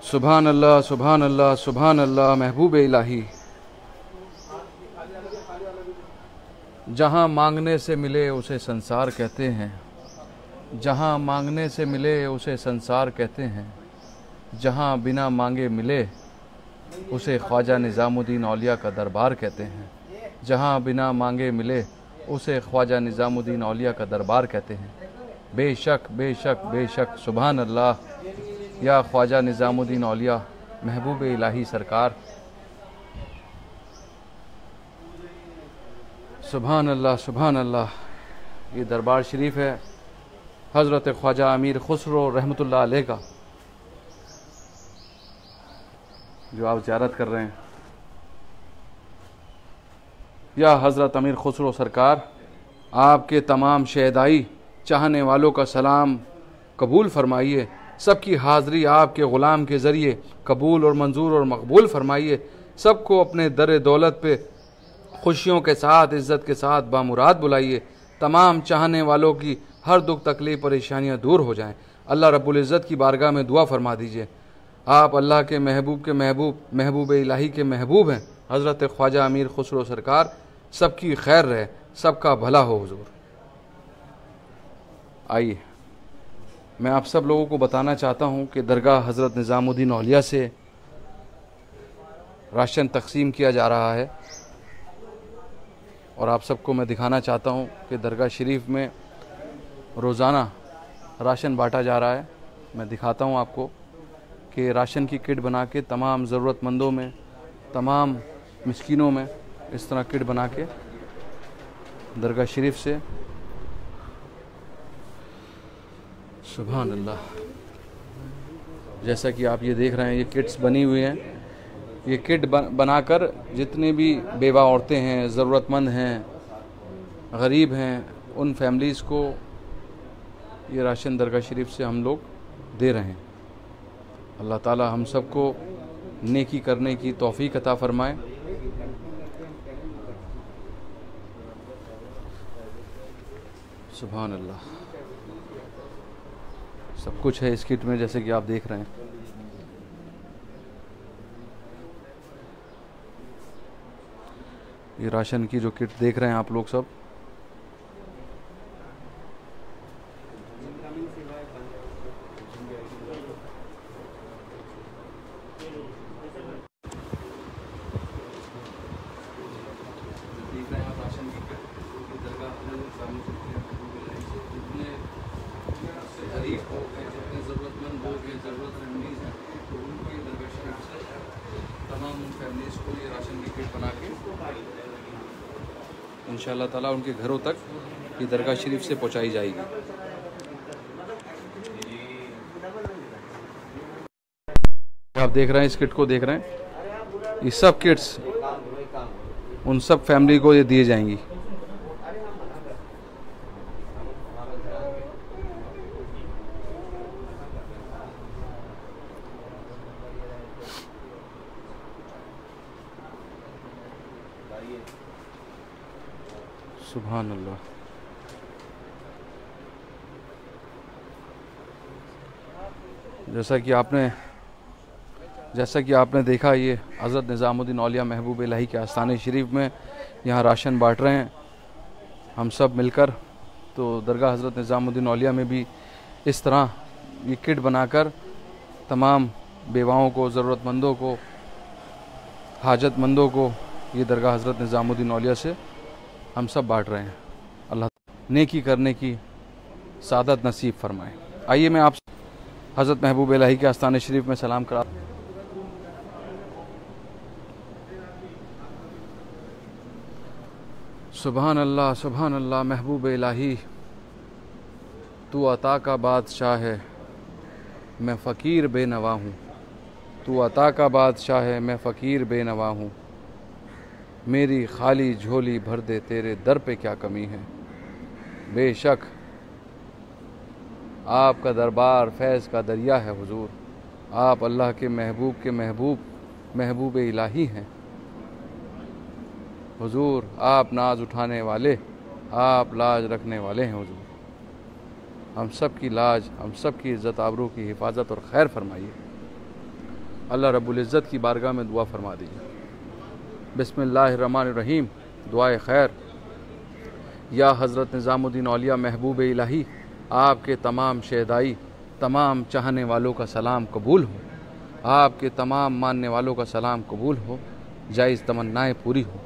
सुभान अल्लाह सुभान अल्लाह सुभान अल्लाह महबूब इलाही। जहाँ मांगने से मिले उसे संसार कहते हैं, जहाँ मांगने से मिले उसे संसार कहते हैं, जहाँ बिना मांगे मिले उसे ख्वाजा निज़ामुद्दीन औलिया का दरबार कहते हैं, जहाँ बिना मांगे मिले उसे ख्वाजा निज़ामुद्दीन औलिया का दरबार कहते हैं। बेशक बेशक बेशक सुभान अल्लाह या ख्वाजा निज़ामुद्दीन औलिया महबूब इलाही सरकार। सुभान अल्लाह सुभान अल्लाह। ये दरबार शरीफ है हज़रत ख्वाजा अमीर खुसरो रहमतुल्लाह अलैह का, जो आप ज़ियारत कर रहे हैं। या हज़रत अमीर खुसरो सरकार, आपके तमाम शहदाई चाहने वालों का सलाम कबूल फरमाइए। सबकी हाज़री आपके ग़ुलाम के ज़रिए कबूल और मंजूर और मकबूल फरमाइए। सबको अपने दर दौलत पे खुशियों के साथ इज़्ज़त के साथ बामुराद बुलाइए। तमाम चाहने वालों की हर दुख तकलीफ़ परेशानियाँ दूर हो जाएं। अल्लाह रब्बुल इज़्ज़त की बारगाह में दुआ फरमा दीजिए। आप अल्लाह के महबूब महबूब इलाही के महबूब हैं। हज़रत ख्वाजा अमीर खुसरो सरकार, सबकी खैर रहे, सबका भला हो हुज़ूर। आइए मैं आप सब लोगों को बताना चाहता हूँ कि दरगाह हज़रत निज़ामुद्दीन औलिया से राशन तकसीम किया जा रहा है, और आप सबको मैं दिखाना चाहता हूँ कि दरगाह शरीफ में रोज़ाना राशन बांटा जा रहा है। मैं दिखाता हूँ आपको कि राशन की किट बना के तमाम ज़रूरतमंदों में, तमाम मिस्कीनों में इस तरह किट बना के दरगाह शरीफ से। सुभान अल्लाह। जैसा कि आप ये देख रहे हैं, ये किट्स बनी हुई हैं। ये किट बनाकर जितने भी बेवा औरतें हैं, ज़रूरतमंद हैं, गरीब हैं, उन फैमिलीज़ को ये राशन दरगाह शरीफ से हम लोग दे रहे हैं। अल्लाह ताला हम सबको नेकी करने की तौफीक अता फ़रमाए। सुभान अल्लाह। सब कुछ है इस किट में, जैसे कि आप देख रहे हैं। ये राशन की जो किट देख रहे हैं आप लोग सब, इंशाअल्लाह ताला उनके घरों तक ये दरगाह शरीफ से पहुंचाई जाएगी। आप देख रहे हैं, इस किट को देख रहे हैं, ये सब किट्स उन सब फैमिली को ये दिए जाएंगी। सुभान अल्लाह। जैसा कि आपने देखा, ये हज़रत निज़ामुद्दीन औलिया महबूब इलाही के आस्थाने शरीफ में यहाँ राशन बांट रहे हैं हम सब मिलकर। तो दरगाह हज़रत निज़ामुद्दीन औलिया में भी इस तरह ये किट बनाकर तमाम बेवाओं को, ज़रूरतमंदों को, हाजतमंदों को ये दरगाह हज़रत निज़ामुद्दीन औलिया से हम सब बांट रहे हैं। अल्लाह नेकी करने की सादत नसीब फरमाए। आइए मैं आप हज़रत महबूब इलाही के आस्थाने शरीफ में सलाम करा। सुभान अल्लाह सुभान अल्लाह। महबूब इलाही, तू अता का बादशाह है, मैं फ़कीर बेनवा हूँ। तू अता का बादशाह है, मैं फ़कीर बेनवा हूँ। मेरी खाली झोली भर दे, तेरे दर पे क्या कमी है। बेशक आपका दरबार फैज़ का दरिया है हुजूर। आप अल्लाह के महबूब महबूब इलाही हैं हुजूर। आप नाज उठाने वाले, आप लाज रखने वाले हैं हुजूर। हम सब की लाज, हम सब की इज़्ज़त आबरू की हिफाजत और खैर फरमाइए। अल्लाह रब्बुल इज़्ज़त की बारगाह में दुआ फरमा दीजिए। बिस्मिल्लाहिर्रहमानिर्रहीम। दुआए खैर। या हज़रत निज़ामुद्दीन औलिया महबूब इलाही, आपके तमाम शहदाई तमाम चाहने वालों का सलाम कबूल हो, आपके तमाम मानने वालों का सलाम कबूल हो, जायज़ तमन्नाएँ पूरी हो,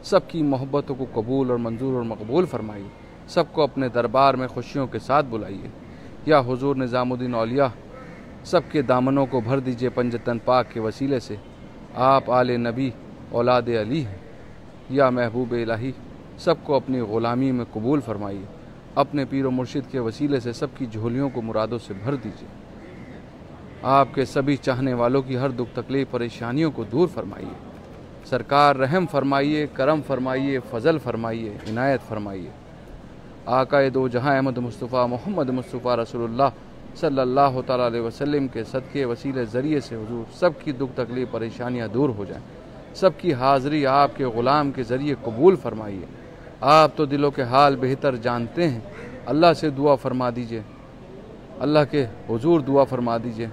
सबकी मोहब्बतों को कबूल और मंजूर और मकबूल फरमाइए, सबको अपने दरबार में खुशियों के साथ बुलाइए। या हुजूर निज़ामुद्दीन औलिया, सबके दामनों को भर दीजिए पंजतन पाक के वसीले से। आप आले नबी औलाद अली हैं। या महबूब इलाही, सबको अपनी ग़ुलामी में कबूल फरमाइए, अपने पीर व मुर्शिद के वसीले से सबकी झोलियों को मुरादों से भर दीजिए। आपके सभी चाहने वालों की हर दुख तकलीफ़ परेशानियों को दूर फरमाइए। सरकार रहम फरमाइए, करम फरमाइए, फ़ज़ल फरमाइए, इनायत फरमाइए। आक़ाए दो जहां अहमद मुस्तफ़ा मोहम्मद मुस्तफ़ा रसूलुल्लाह सल्लल्लाहु तआला अलैहि वसल्लम के सदक़े वसीले ज़रिए से हुजूर सबकी दुख तकलीफ़ परेशानियाँ दूर हो जाएँ, सबकी हाज़िरी आपके ग़ुलाम के ज़रिए कबूल फरमाइए। आप तो दिलों के हाल बेहतर जानते हैं, अल्लाह से दुआ फरमा दीजिए, अल्लाह के हुजूर दुआ फरमा दीजिए।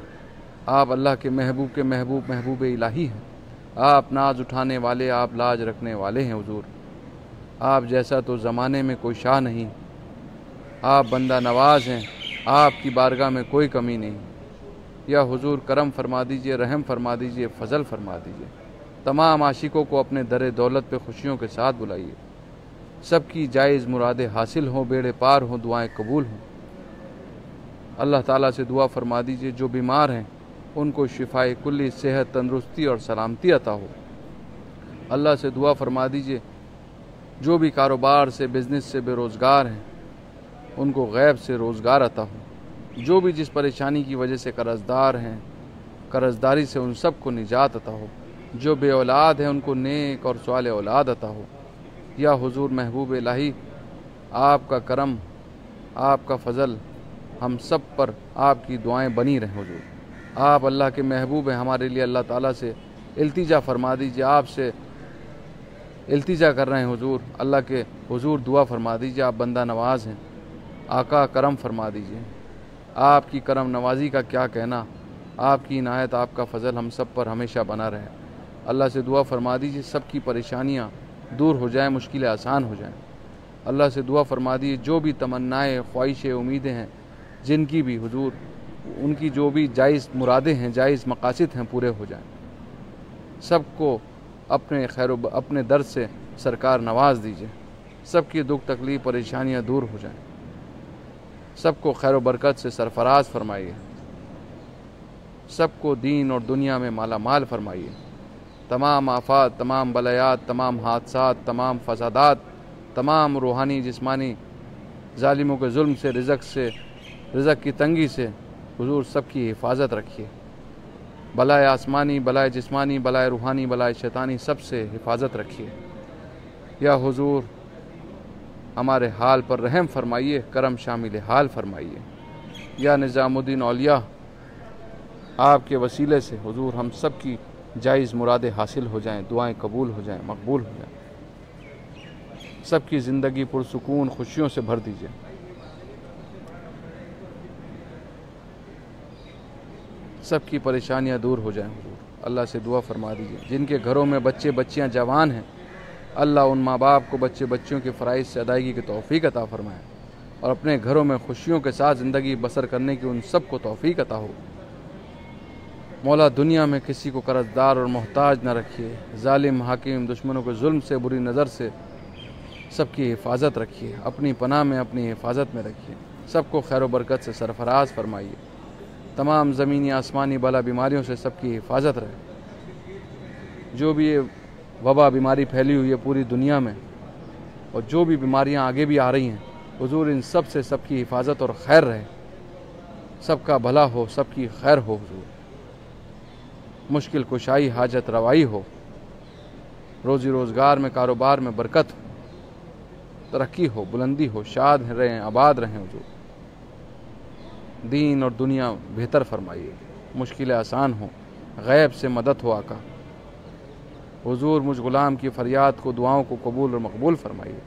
आप अल्लाह के महबूब महबूब इलाही हैं। आप नाज उठाने वाले, आप लाज रखने वाले हैं हुजूर। आप जैसा तो ज़माने में कोई शाह नहीं, आप बंदा नवाज हैं, आपकी बारगाह में कोई कमी नहीं। या हुजूर करम फरमा दीजिए, रहम फरमा दीजिए, फ़ज़ल फरमा दीजिए। तमाम आशिकों को अपने दर दौलत पे खुशियों के साथ बुलाइए, सबकी जायज़ मुरादें हासिल हों, बेड़े पार हों, दुआएं कबूल हों। अल्लाह ताला से दुआ फरमा दीजिए, जो बीमार हैं उनको शिफाए कुल्ली, सेहत, तंदुरुस्ती और सलामती अता हो। अल्लाह से दुआ फरमा दीजिए, जो भी कारोबार से, बिज़नेस से बेरोज़गार हैं उनको गैब से रोज़गार अता हो। जो भी जिस परेशानी की वजह से कर्ज़दार हैं, कर्ज़दारी से उन सब को निजात अता हो। जो बे औलाद हैं उनको नेक और स्वाले औलाद अता हो। या हुजूर महबूब इलाही, आपका करम, आपका फ़ज़ल हम सब पर आपकी दुआएं बनी रहें। हुजूर आप अल्लाह के महबूब हैं, हमारे लिए अल्लाह ताला से इल्तिजा फरमा दीजिए, आपसे इल्तिजा कर रहे हैं हुजूर। अल्लाह के हुजूर दुआ फरमा दीजिए, आप बंदा नवाज हैं, आका करम फरमा दीजिए। आपकी करम नवाजी का क्या कहना, आपकी इनायत, आपका फ़ज़ल हम सब पर हमेशा बना रहे। अल्लाह से दुआ फरमा दीजिए, सबकी परेशानियाँ दूर हो जाएँ, मुश्किलें आसान हो जाएँ। अल्लाह से दुआ फरमा दीजिए, जो भी तमन्नाएँ, ख्वाहिशें, उम्मीदें हैं जिनकी भी हुजूर, उनकी जो भी जायज़ मुरादें हैं, जायज़ मकासिद हैं, पूरे हो जाएँ। सबको अपने दर से सरकार नवाज दीजिए, सबकी दुख तकलीफ़ परेशानियाँ दूर हो जाएँ, सबको खैर बरकत से सरफराज फरमाइए, सबको दीन और दुनिया में माला माल फरमाइए। तमाम आफात, तमाम बलायात, तमाम हादसात, तमाम फसादात, तमाम रूहानी जिस्मानी जालिमों के जुल्म से, रिज़क़ की तंगी से हुजूर सबकी हिफाजत रखिए। बलाए आसमानी, बलाए जिस्मानी, बलाए रूहानी, बलाए शैतानी, सबसे हिफाजत रखिए। या हुजूर हमारे हाल पर रहम फरमाइए, करम शामिल हाल फरमाइए। या निज़ामुद्दीन औलिया, आपके वसीले से हुजूर हम सब की जायज़ मुरादें हासिल हो जाएं, दुआएं कबूल हो जाएं, मकबूल हो जाएं। सबकी ज़िंदगी पुरसुकून खुशियों से भर दीजिए। सबकी परेशानियां दूर हो जाएं हुजूर। अल्लाह से दुआ फरमा दीजिए, जिनके घरों में बच्चे बच्चियां जवान हैं, अल्लाह उन माँ बाप को बच्चे बच्चियों के फ़राइज़ से अदायगी की तौफ़ीक अता फ़रमाए और अपने घरों में खुशियों के साथ ज़िंदगी बसर करने की उन सब को तौफ़ीक अता हो। मौला दुनिया में किसी को कर्ज़दार और मोहताज न रखिए। ज़ालिम हाकिम दुश्मनों के जुल्म से, बुरी नज़र से सबकी हिफाजत रखिए, अपनी पनाह में, अपनी हिफाजत में रखिए। सबको खैर व बरकत से सरफराज फरमाइए। तमाम ज़मीनी आसमानी बला बीमारियों से सबकी हिफाजत रहे। जो भी ये वबा बीमारी फैली हुई है पूरी दुनिया में और जो भी बीमारियां आगे भी आ रही हैं, हुजूर इन सब से सबकी हिफाजत और खैर रहे, सबका भला हो, सबकी खैर हो हुजूर। मुश्किल कुशाई, हाजत रवाई हो, रोज़ी रोज़गार में, कारोबार में बरकत हो, तरक्की हो, बुलंदी हो, शाद रहें, आबाद रहें हुजूर। दीन और दुनिया बेहतर फरमाइए, मुश्किलें आसान हो, गैब से मदद हो आका। हुजूर मुझ गुलाम की फ़रियाद को, दुआओं को कबूल और मकबूल फरमाइए।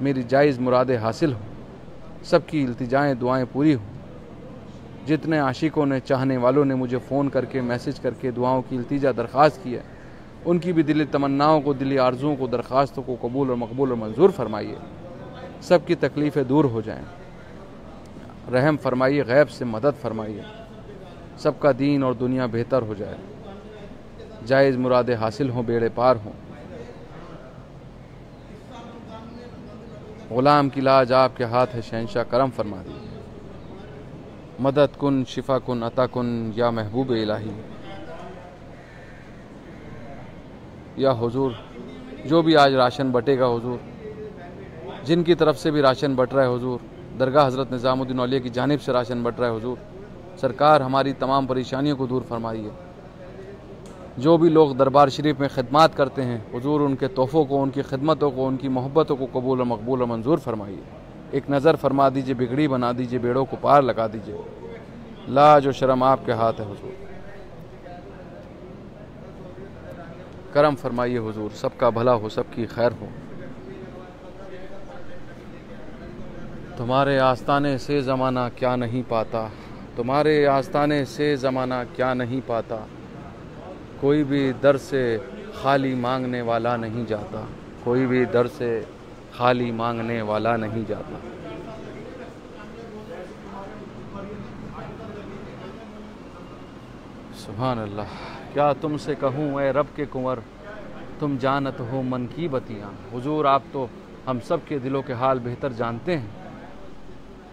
मेरी जायज़ मुरादें हासिल हो, सबकी इल्तिजाएँ दुआएं पूरी हों। जितने आशिकों ने, चाहने वालों ने मुझे फ़ोन करके, मैसेज करके दुआओं की इल्तिजा दरख्वास्त की है, उनकी भी दिली तमन्नाओं को, दिली आरजुओं को, दरख्वास्तों को कबूल और मकबूल और मंजूर फरमाइए। सबकी तकलीफ़ें दूर हो जाएं, रहम फरमाइए, गैब से मदद फरमाइए, सबका दीन और दुनिया बेहतर हो जाए, जायज़ मुरादें हासिल हों, बेड़े पार हों। ग़ुलाम की लाज आपके हाथ है, शहंशाह करम फरमा दीजिए। मदद कुन, शिफा कुन, अता कुन या महबूब इलाही। या हुजूर, जो भी आज राशन बटेगा हुजूर, जिनकी तरफ से भी राशन बट रहा है हुजूर, दरगाह हज़रत निज़ामुद्दीन औलिया की जानिब से राशन बट रहा है हुजूर, सरकार हमारी तमाम परेशानियों को दूर फरमाइए। जो भी लोग दरबार शरीफ में खिदमत करते हैं हुजूर, उनके तोहफ़ों को, उनकी खिदमतों को, उनकी मोहब्बतों को कबूल और मकबूल और मंजूर फरमाइए। एक नज़र फरमा दीजिए, बिगड़ी बना दीजिए, बेड़ों को पार लगा दीजिए। लाज और शर्म आपके हाथ है हुजूर, करम फरमाइए हुजूर, सबका भला हो, सबकी खैर हो। तुम्हारे आस्ताने से ज़माना क्या नहीं पाता, तुम्हारे आस्ताने से ज़माना क्या नहीं पाता, कोई भी दर से खाली मांगने वाला नहीं जाता, कोई भी दर से खाली मांगने वाला नहीं जाता। सुभान अल्लाह। क्या तुमसे कहूँ ए रब के कुंवर, तुम जानत हो मन की बतियाँ। हुजूर, आप तो हम सब के दिलों के हाल बेहतर जानते हैं।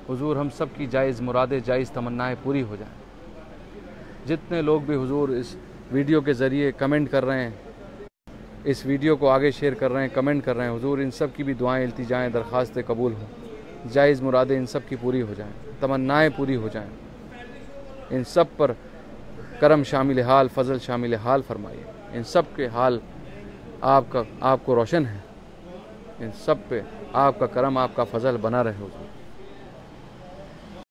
हुजूर, हम सब की जायज़ मुरादें, जायज़ तमन्नाएं पूरी हो जाएं। जितने लोग भी हुजूर इस वीडियो के ज़रिए कमेंट कर रहे हैं, इस वीडियो को आगे शेयर कर रहे हैं, कमेंट कर रहे हैं हुजूर, इन सब की भी दुआएं, इल्तिजाएं, दरख्वास्तें कबूल हों, जायज़ मुरादें इन सब की पूरी हो जाएं, तमन्नाएं पूरी हो जाएं। इन सब पर करम शामिल हाल, फ़ज़ल शामिल हाल फरमाइए। इन सब के हाल आपको रोशन है, इन सब पे आपका करम, आपका फ़ज़ल बना रहे हो।